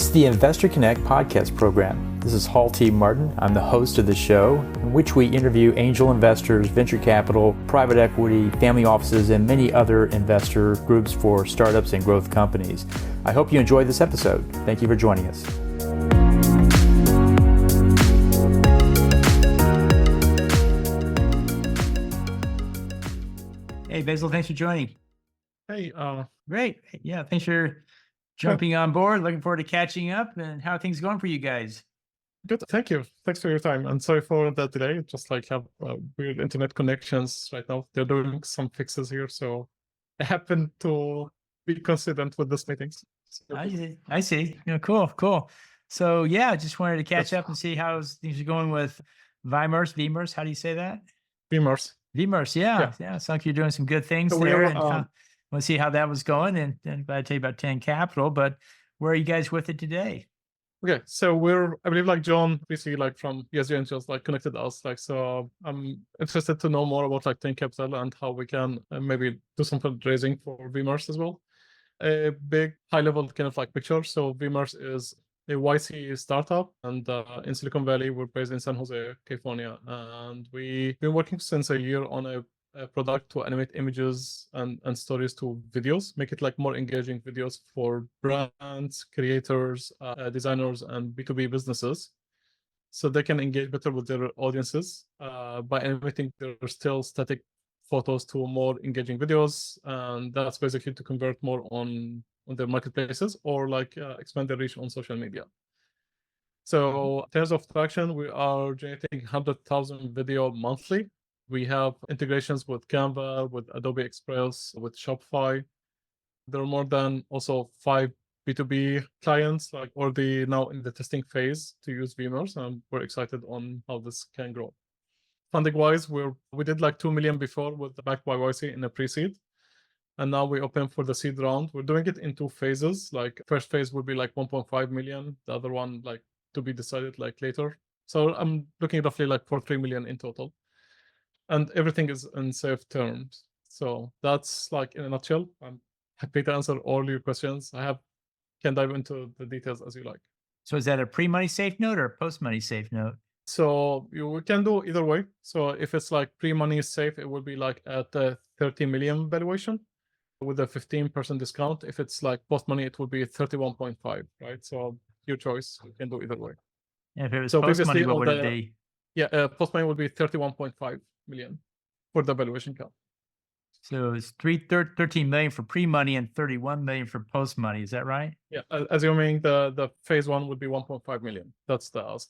is the Investor Connect podcast program. This is Hall T. Martin. I'm the host of the show, in which we interview angel investors, venture capital, private equity, family offices, and many other investor groups for startups and growth companies. I hope you enjoyed this episode. Thank you for joining us. Hey, Basil, thanks for joining. Hey, Great. Yeah, thanks for jumping on board. Looking forward to catching up. And how are things going for you guys? good. Thank you. Thanks for your time. And sorry for that delay. Just like have weird internet connections right now. They're doing some fixes here, so I happen to be coincident with this meetings. So, I see. Yeah, cool. So yeah, just wanted to catch up and see how things are going with Vimers. How do you say that? Vimers. Vimers, yeah. Sounds like you're doing some good things So there. we're, And want to see how that was going. And glad to tell you about 10 Capital. But where are you guys with it today? Okay, so I believe like John, basically like from ESG Angels, like connected us. Like, so I'm interested to know more about like 10 Capital and how we can maybe do some fundraising for Vimers as well. A big high level kind of like picture. So Vimers is a YC startup, and in Silicon Valley, we're based in San Jose, California, and we've been working since a year on a product to animate images and stories to videos, make it like more engaging videos for brands, creators, designers, and B2B businesses, so they can engage better with their audiences by animating their still static photos to more engaging videos, and that's basically to convert more on their marketplaces or like expand their reach on social media. So in terms of traction, we are generating 100,000 video monthly. We have integrations with Canva, with Adobe Express, with Shopify. There are more than also 5 B2B clients like already now in the testing phase to use Vimers, and we're excited on how this can grow. Funding wise, we did like 2 million before with the backed by YC in a pre-seed, and now we open for the seed round. We're doing it in 2 phases. Like first phase would be like 1.5 million, the other one like to be decided like later. So I'm looking roughly like for 3 million in total, and everything is in safe terms. So that's like in a nutshell. I'm happy to answer all your questions. Can dive into the details as you like. So is that a pre-money safe note or a post-money safe note? So you can do either way. So if it's like pre-money safe, it will be like at a 30 million valuation with a 15% discount. If it's like post-money, it will be 31.5, right? So your choice, you can do either way. And if it was So post-money, previously what on would it the be? post-money would be 31.5 million for the valuation count. So it's 13 million for pre-money and 31 million for post-money. Is that right? Yeah, assuming the phase 1 would be 1.5 million. That's the ask.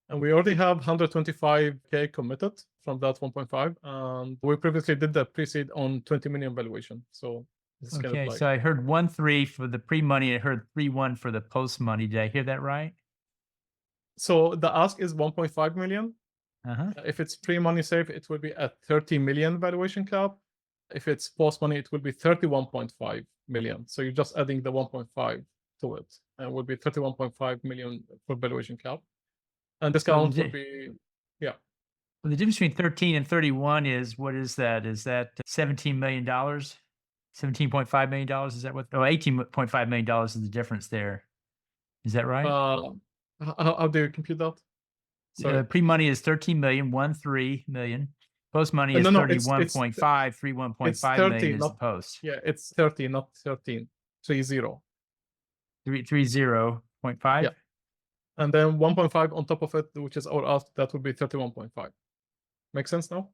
And we already have 125K committed from that 1.5. And we previously did the pre-seed on 20 million valuation. So it's kind of like... So I heard 1.3 for the pre-money. I heard 3.1 for the post-money. Did I hear that right? So the ask is 1.5 million. Uh-huh. If it's pre-money safe, it will be at 30 million valuation cap. If it's post-money, it will be 31.5 million. So you're just adding the 1.5 to it, and it will be 31.5 million for valuation cap. And discount would be, Well, the difference between 13 and 31 is, what is that? Is that $17 million? $17.5 million? Is that what? Oh, $18.5 million is the difference there. Is that right? How do you compute that? Pre-money is 13 million, 13 million. Post-money is 31.5, 31.5 million is the post. Yeah, it's 30, not 13. 30. 30.5? Yeah. And then 1.5 on top of it, which is our ask, that would be 31.5. Make sense now?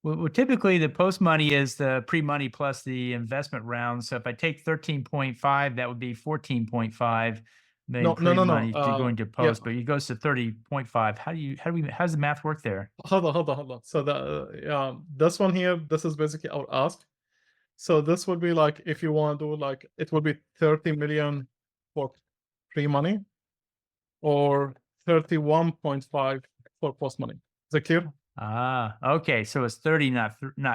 Well, typically the post-money is the pre-money plus the investment round. So if I take 13.5, that would be 14.5 million pre-money going to post, but it goes to 30.5. How does the math work there? Hold on. So this one here, this is basically our ask. So this would be like, if you want to do like, it would be 30 million for pre-money or 31.5 for post-money. Is that clear? Okay. So it's 30,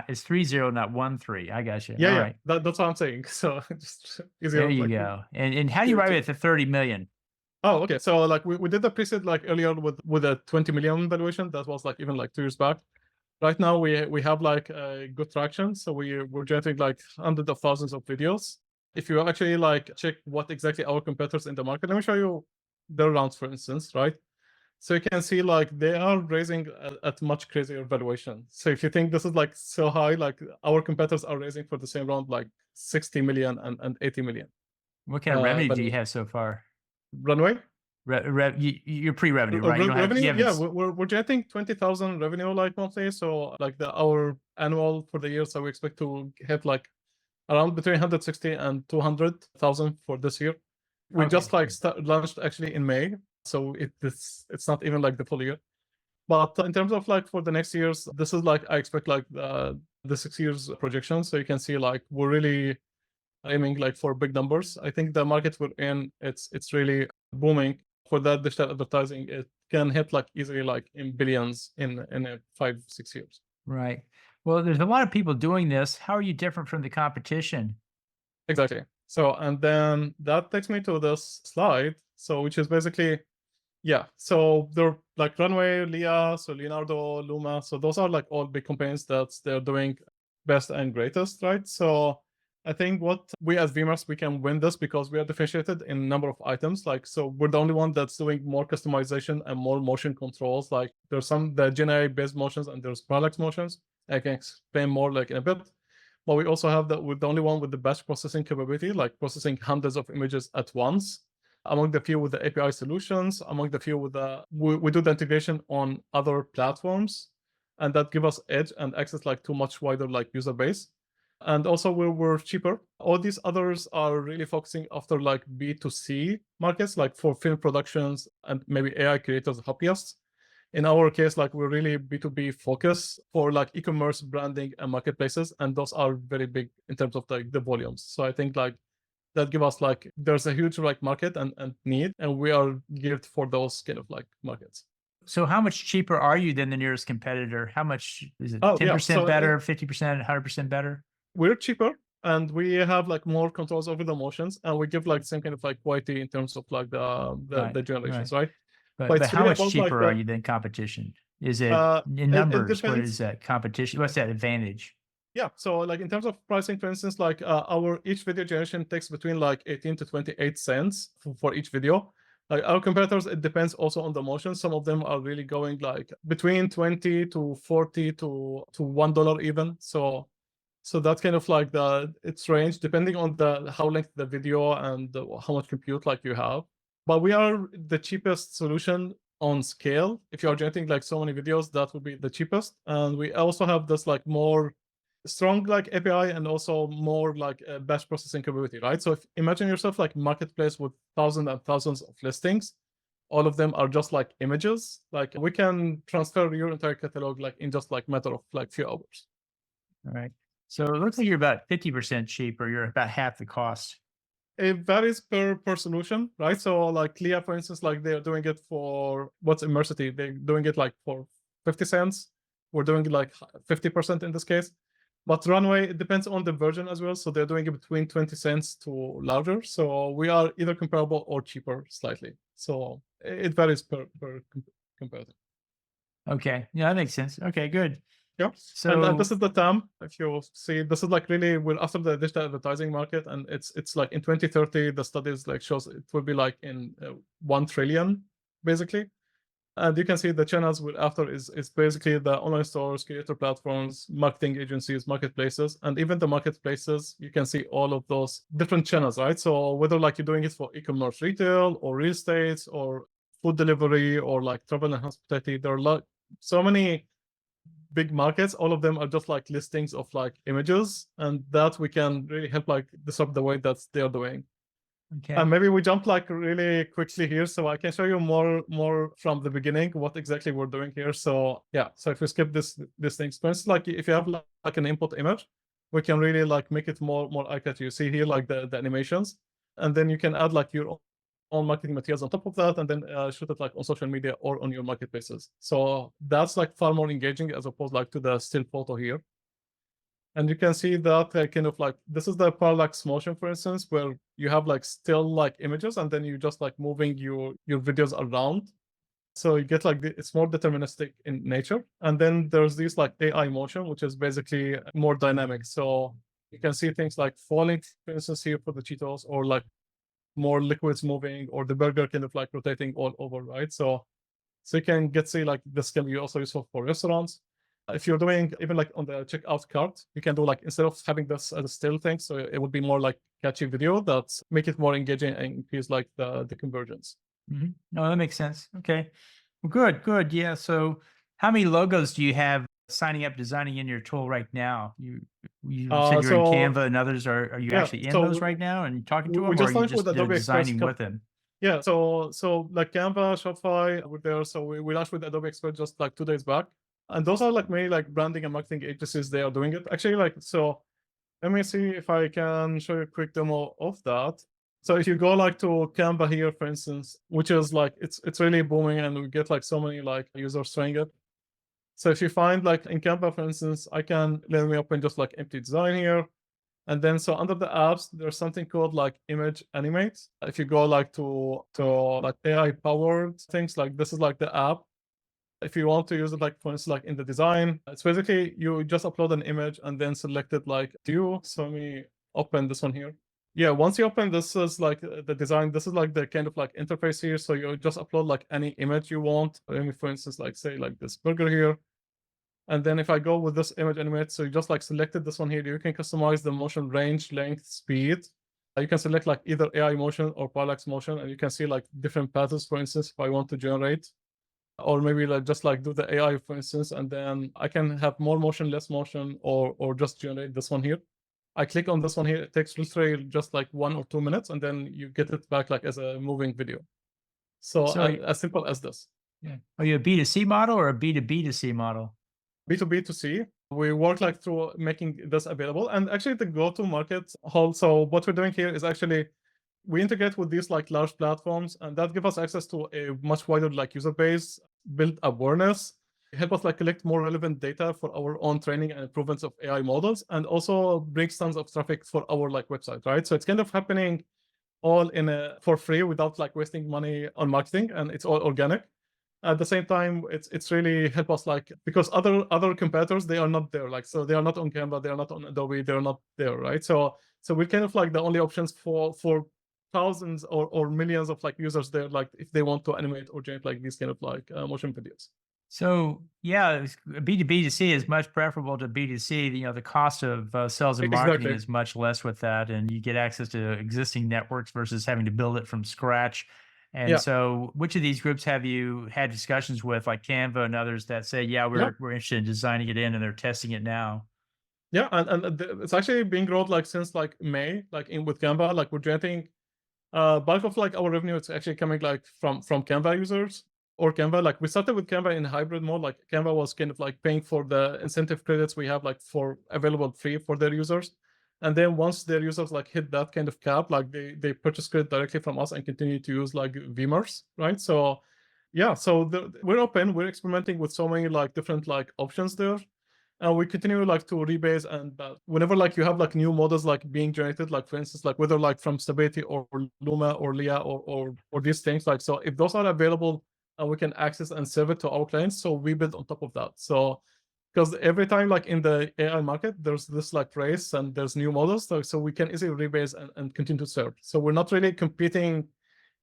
it's 30, not 13. I got you. Yeah, All yeah. right. That's what I'm saying. So just easier. There you go. And how do you arrive at the 30 million? Oh, okay. So like we did the preset like earlier with a 20 million valuation. That was like even like 2 years back. Right now we have like a good traction. So we're generating like hundreds of thousands of videos. If you actually like check what exactly our competitors in the market, let me show you their rounds, for instance, right? So you can see like they are raising at much crazier valuation. So if you think this is like so high, like our competitors are raising for the same round like 60 million and 80 million. What kind of revenue do you valuation. have so far? Runway? You're pre-revenue, right? You don't have, Revenue, you haven't yeah, we're generating 20,000 revenue like monthly. So like our annual for the year, so we expect to hit like around between 160 and 200,000 for this year. We Okay. just like launched actually in May, so it's not even like the full year. But in terms of like for the next years, this is like I expect like the 6 years projection. So you can see like we're really aiming like for big numbers. I think the market we're in, it's really booming. For that digital advertising, it can hit like easily like in billions in 5-6 years. Right. Well, there's a lot of people doing this. How are you different from the competition? Exactly. So, and then that takes me to this slide. So, which is basically, yeah. So they're like Runway, Leah, so Leonardo, Luma. So those are like all big campaigns that they're doing best and greatest, right? So I think what we as Vimers, we can win this because we are differentiated in number of items. Like, so we're the only one that's doing more customization and more motion controls. Like there's some the Gen AI based motions and there's parallax motions. I can explain more like in a bit. But we also have we're the only one with the batch processing capability, like processing hundreds of images at once. Among the few with the API solutions, among the few with we do the integration on other platforms, and that give us edge and access like to much wider like user base. And also we're cheaper. All these others are really focusing after like B2C markets, like for film productions and maybe AI creators, hobbyists. In our case, like we're really B2B focused for like e-commerce branding and marketplaces, and those are very big in terms of like the volumes. So I think like that give us like there's a huge like market and need, and we are geared for those kind of like markets. So how much cheaper are you than the nearest competitor? How much is it? Oh, 10% yeah. So better, 50%, 100% better? We're cheaper and we have like more controls over the motions, and we give like same kind of like quality in terms of like the generations, right? But It's how really much about like cheaper are you than competition? Is it in it numbers? What depends. is that competition? What's that advantage? Yeah, so like in terms of pricing, for instance, like our each video generation takes between like 18 to 28 cents for each video. Like our competitors, it depends also on the motion. Some of them are really going like between 20 to 40 to $1 even. So that's kind of like its range depending on the how length the video and how much compute like you have. But we are the cheapest solution on scale. If you are generating like so many videos, that would be the cheapest. And we also have this like more strong like API and also more like batch processing capability, right? So if imagine yourself like marketplace with thousands and thousands of listings, all of them are just like images. Like we can transfer your entire catalog like in just like matter of like few hours. All right. So it looks like you're about 50% cheaper. You're about half the cost. It varies per solution, right? So like Leah, for instance, like they're doing it for what's Immersity, they're doing it like for 50 cents. We're doing it like 50% in this case. But Runway, it depends on the version as well. So they're doing it between 20 cents to larger. So we are either comparable or cheaper slightly. So it varies per comparison. Okay. Yeah, that makes sense. Okay, good. Yeah. So and this is the TAM. If you see, this is like really we're after the digital advertising market, and it's like in 2030, the studies like shows it will be like in 1 trillion basically. And you can see the channels we're after is basically the online stores, creator platforms, marketing agencies, marketplaces, and even the marketplaces. You can see all of those different channels, right? So whether like you're doing it for e-commerce, retail, or real estate, or food delivery, or like travel and hospitality, there are like so many big markets. All of them are just like listings of like images, and that we can really help like disrupt the way that they're doing. okay. And maybe we jump like really quickly here, so I can show you more from the beginning what exactly we're doing here. So yeah, so if we skip this things, for instance, like if you have like an input image, we can really like make it more accurate. You see here like the animations, and then you can add like your own marketing materials on top of that, and then shoot it like on social media or on your marketplaces. So that's like far more engaging as opposed like to the still photo here. And you can see that kind of like this is the parallax motion, for instance, where you have like still like images, and then you just like moving your videos around. So you get like it's more deterministic in nature. And then there's this like AI motion, which is basically more dynamic. So You can see things like falling, for instance, here for the Cheetos, or like more liquids moving, or the burger kind of like rotating all over, right? So you can see like this can be also useful for restaurants. If you're doing even like on the checkout cart, you can do like, instead of having this as a still thing, so it would be more like catchy video that make it more engaging and increase like the conversions. Mm-hmm. No, that makes sense. Okay. Well, good. Yeah. So how many logos do you have signing up, designing in your tool right now? You said you're in Canva and others. Are you actually in those right now and talking to them, we or are just you launched with just Adobe Express designing with them? Yeah, so like Canva, Shopify were there. So we launched with Adobe Express just like 2 days back. And those are like mainly like branding and marketing agencies, they are doing it. Actually, like, so let me see if I can show you a quick demo of that. So if you go like to Canva here, for instance, which is like, it's really booming and we get like so many like users trying it. So if you find like in Canva, for instance, let me open just like empty design here. And then so under the apps, there's something called like image animate. If you go like to like AI powered things, like this is like the app. If you want to use it, like for instance, like in the design, it's basically you just upload an image and then select it like do. So let me open this one here. Yeah, once you open this is like the design, this is like the kind of like interface here. So you just upload like any image you want. Let me, for instance, like say like this burger here. And then if I go with this image animate, so you just like selected this one here, you can customize the motion range, length, speed. You can select like either AI motion or parallax motion, and you can see like different patterns, for instance, if I want to generate. Or maybe like just like do the AI, for instance, and then I can have more motion, less motion, or just generate this one here. I click on this one here, it takes literally just like 1 or 2 minutes, and then you get it back like as a moving video. So as simple as this. Yeah. Are you a B2C model or a B2B2C model? B2B2C. We work like through making this available, and actually the go-to market whole. So what we're doing here is actually we integrate with these like large platforms, and that give us access to a much wider like user base, build awareness, help us like collect more relevant data for our own training and improvements of AI models, and also brings tons of traffic for our like website, right? So it's kind of happening all for free without like wasting money on marketing, and it's all organic. At the same time, it's really help us like, because other competitors, they are not there, like, so they are not on Canva, they are not on Adobe, they're not there, right? So we're kind of like the only options for thousands or millions of like users there, like if they want to animate or generate like these kind of like motion videos. So yeah, B2B2C is much preferable to B2C. The cost of sales and marketing Exactly. is much less with that, and you get access to existing networks versus having to build it from scratch. And Yeah. so, which of these groups have you had discussions with, like Canva and others, that say, "Yeah, we're interested in designing it in, and they're testing it now"? Yeah, and it's actually being growth like since like May, like in with Canva, like we're generating bulk of like our revenue. It's actually coming like from Canva users or Canva. Like we started with Canva in hybrid mode. Like Canva was kind of like paying for the incentive credits we have like for available free for their users. And then once their users like hit that kind of cap, like they purchase credit directly from us and continue to use like Vimers, right? So yeah, so we're open, we're experimenting with so many like different like options there. And we continue like to rebase, and whenever like you have like new models like being generated, like for instance, like whether like from Stability or Luma or Leah or these things, like, so if those are available, we can access and serve it to our clients. So we build on top of that. So because every time like in the AI market, there's this like race and there's new models, so we can easily rebase and continue to serve. So we're not really competing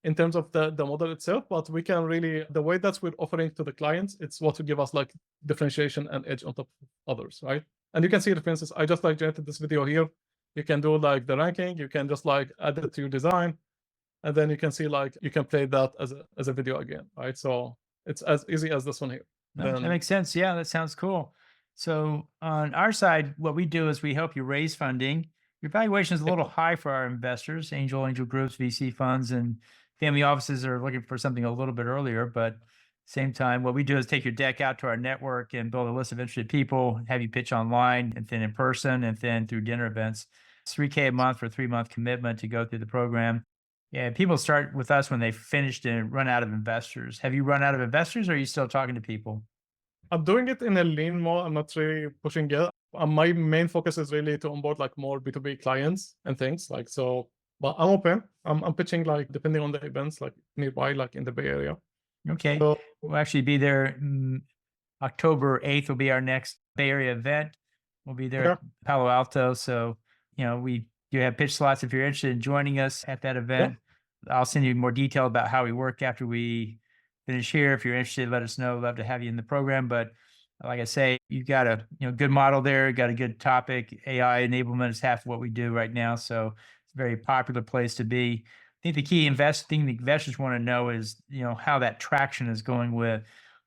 in terms of the model itself, but we can really, the way that we're offering to the clients, it's what will give us like differentiation and edge on top of others, right? And you can see, for instance, I just like generated this video here. You can do like the ranking, you can just like add it to your design, and then you can see like you can play that as a video again, right? So it's as easy as this one here. No, that makes sense. Yeah, that sounds cool. So on our side, what we do is we help you raise funding. Your valuation is a little high for our investors, angel groups, VC funds, and family offices are looking for something a little bit earlier. But same time, what we do is take your deck out to our network and build a list of interested people, have you pitch online and then in person and then through dinner events. It's $3K a month for a 3-month commitment to go through the program. Yeah, people start with us when they've finished and run out of investors. Have you run out of investors, or are you still talking to people? I'm doing it in a lean mode. I'm not really pushing it. My main focus is really to onboard like more B2B clients and things like so. But I'm open. I'm pitching like depending on the events like nearby, like in the Bay Area. Okay, So we'll actually be there. October 8th will be our next Bay Area event. We'll be there at Palo Alto. So we do have pitch slots if you're interested in joining us at that event. I'll send you more detail about how we work after we finish here. If you're interested, let us know. Love to have you in the program. But like I say, you've got a good model there, got a good topic. AI enablement is half of what we do right now. So it's a very popular place to be. I think the key thing the investors want to know is, how that traction is going with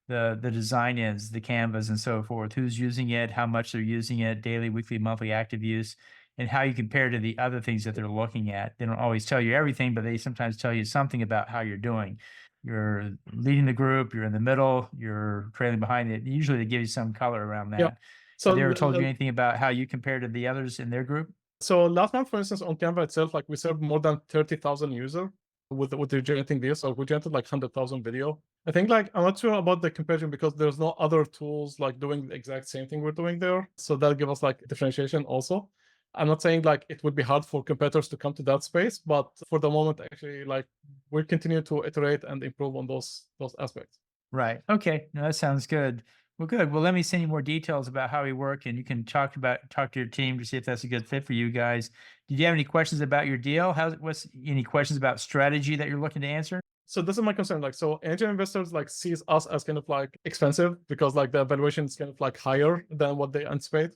the design ends, the Canvas and so forth, who's using it, how much they're using it, daily, weekly, monthly active use, and how you compare to the other things that they're looking at. They don't always tell you everything, but they sometimes tell you something about how you're doing. You're leading the group, you're in the middle, you're trailing behind it. Usually they give you some color around that. Yeah. So have they ever told you anything about how you compare to the others in their group? So last month, for instance, on Canva itself, like we served more than 30,000 users with the generating this. So we generated like 100,000 video. I think like I'm not sure about the comparison because there's no other tools like doing the exact same thing we're doing there. So that gives us like differentiation also. I'm not saying like it would be hard for competitors to come to that space, but for the moment, actually, like we continue to iterate and improve on those aspects. Right. Okay. No, that sounds good. Well, good. Well, let me send you more details about how we work, and you can talk to your team to see if that's a good fit for you guys. Did you have any questions about your deal? What's any questions about strategy that you're looking to answer? So this is my concern. Like, so angel investors like sees us as kind of like expensive because like the valuation is kind of like higher than what they anticipate.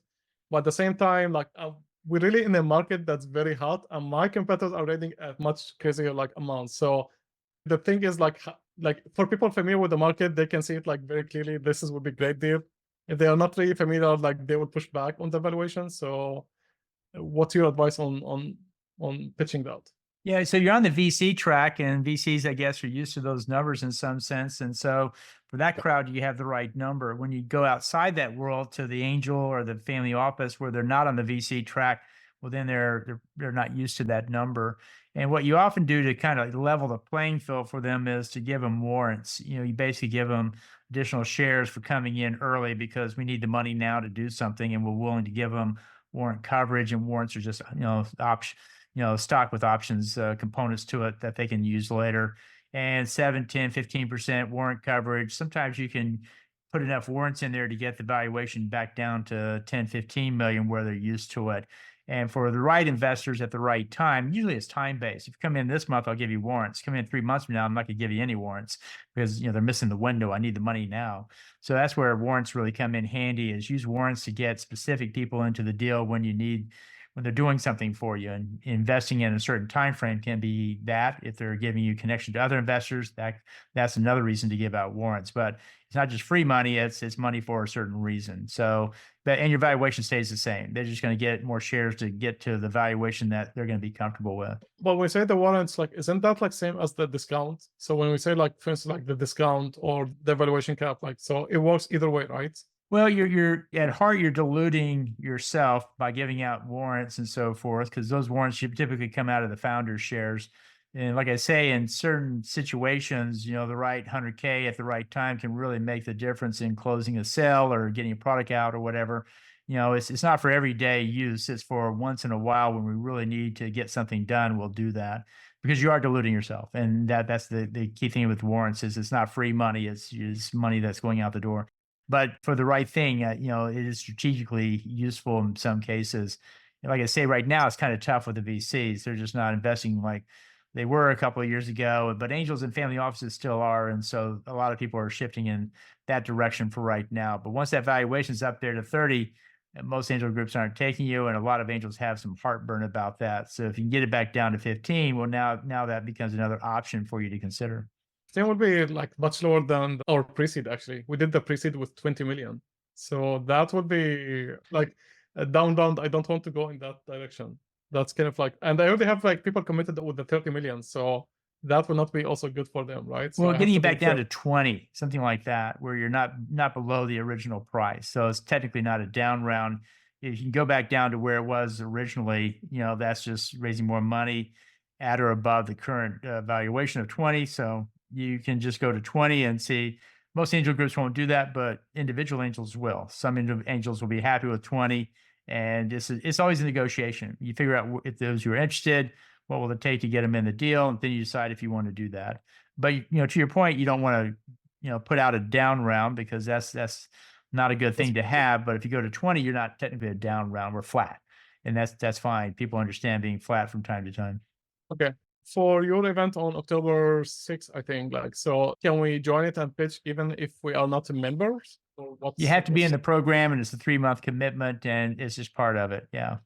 But at the same time, like we're really in a market that's very hot, and my competitors are rating at much crazier like amounts. So the thing is like for people familiar with the market, they can see it like very clearly. Would be a great deal. If they are not really familiar, like they will push back on the valuation. So, what's your advice on pitching that? Yeah, so you're on the VC track, and VCs, I guess, are used to those numbers in some sense. And so for that crowd, you have the right number. When you go outside that world to the angel or the family office where they're not on the VC track, well, then they're not used to that number. And what you often do to kind of level the playing field for them is to give them warrants. You basically give them additional shares for coming in early because we need the money now to do something, and we're willing to give them warrant coverage. And warrants are just stock with options components to it that they can use later. And 7, 10, 15% warrant coverage. Sometimes you can put enough warrants in there to get the valuation back down to 10, 15 million where they're used to it. And for the right investors at the right time, usually it's time-based. If you come in this month, I'll give you warrants. Come in 3 months from now, I'm not going to give you any warrants because they're missing the window. I need the money now. So that's where warrants really come in handy, is use warrants to get specific people into the deal when they're doing something for you. And investing in a certain time frame can be that. If they're giving you connection to other investors, that's another reason to give out warrants. But it's not just free money, it's money for a certain reason. And your valuation stays the same. They're just going to get more shares to get to the valuation that they're going to be comfortable with. But when we say the warrants, like, isn't that like same as the discount? So when we say like, for instance, like the discount or the valuation cap, like, so it works either way, right? Well, you're at heart, you're diluting yourself by giving out warrants and so forth, because those warrants should typically come out of the founder's shares. And like I say, in certain situations, the right 100K at the right time can really make the difference in closing a sale or getting a product out or whatever. It's not for everyday use. It's for once in a while when we really need to get something done, we'll do that, because you are diluting yourself. And that's the key thing with warrants is it's not free money. It's money that's going out the door. But for the right thing, it is strategically useful in some cases. And like I say, right now, it's kind of tough with the VCs. They're just not investing like they were a couple of years ago, but angels and family offices still are. And so a lot of people are shifting in that direction for right now. But once that valuation is up there to 30, most angel groups aren't taking you. And a lot of angels have some heartburn about that. So if you can get it back down to 15, well, now that becomes another option for you to consider. It would be like much lower than our pre-seed. Actually, we did the pre-seed with 20 million, so that would be like down. I don't want to go in that direction. That's kind of like, and I already have like people committed with the 30 million, so that will not be also good for them, right? So well, getting you back down to 20, something like that, where you're not below the original price, so it's technically not a down round. If you can go back down to where it was originally, that's just raising more money at or above the current valuation of 20. So you can just go to 20 and see. Most angel groups won't do that, but individual angels will. Some angels will be happy with 20, and it's always a negotiation. You figure out if those who are interested, what will it take to get them in the deal, and then you decide if you want to do that. But to your point, you don't want to put out a down round, because that's not a good thing to have. But if you go to 20, you're not technically a down round. We're flat. and that's fine. People understand being flat from time to time. Okay. For your event on October 6th, I think, like, so can we join it and pitch even if we are not members? Or You have to be in the program, and it's a 3-month commitment, and it's just part of it. Yeah.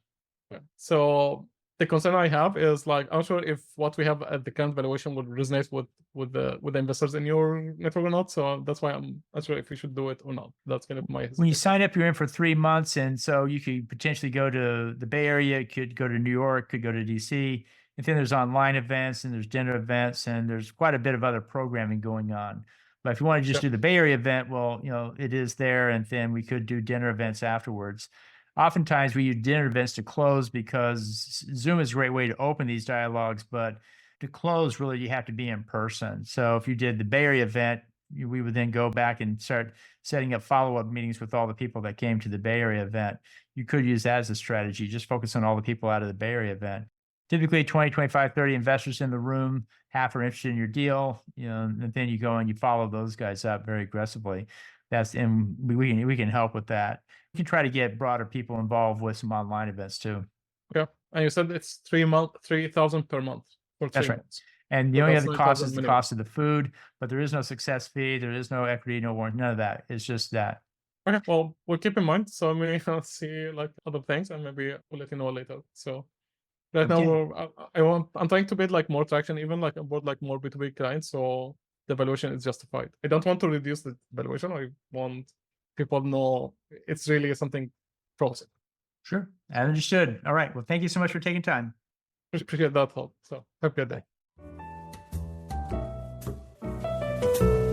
Okay. So the concern I have is like, I'm not sure if what we have at the current valuation would resonate with the investors in your network or not. So that's why I'm not sure if we should do it or not. That's kind of my hesitation. When you sign up, you're in for 3 months, and so you could potentially go to the Bay Area, could go to New York, could go to DC. And then there's online events, and there's dinner events, and there's quite a bit of other programming going on. But if you want to just do the Bay Area event, well, it is there, and then we could do dinner events afterwards. Oftentimes we use dinner events to close because Zoom is a great way to open these dialogues, but to close, really, you have to be in person. So if you did the Bay Area event, we would then go back and start setting up follow-up meetings with all the people that came to the Bay Area event. You could use that as a strategy, just focus on all the people out of the Bay Area event. Typically 20, 25, 30 investors in the room, half are interested in your deal, and then you go and you follow those guys up very aggressively. And we can help with that. We can try to get broader people involved with some online events too. Okay. And you said it's 3,000 per month for 3 That's right. months. And the So only that's other cost 9,000 is the minimum. cost of the food, but there is no success fee, there is no equity, no warrant, none of that. It's just that. Okay, well, we'll keep in mind. So maybe I'll see like other things, and maybe we'll let you know later. So right now Okay. I'm trying to build like more traction, even like about like more B2B clients. So the valuation is justified. I don't want to reduce the valuation. I want people to know it's really something promising. Sure. Understood. All right. Well, thank you so much for taking time. Appreciate that help. So have a good day.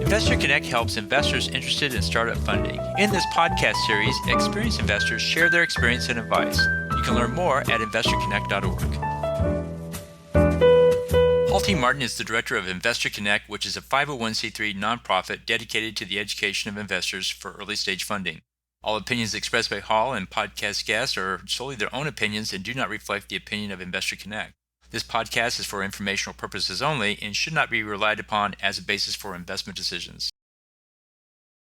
Investor Connect helps investors interested in startup funding. In this podcast series, experienced investors share their experience and advice. You can learn more at investorconnect.org. Paul T. Martin is the director of Investor Connect, which is a 501c3 nonprofit dedicated to the education of investors for early stage funding. All opinions expressed by Hall and podcast guests are solely their own opinions and do not reflect the opinion of Investor Connect. This podcast is for informational purposes only and should not be relied upon as a basis for investment decisions.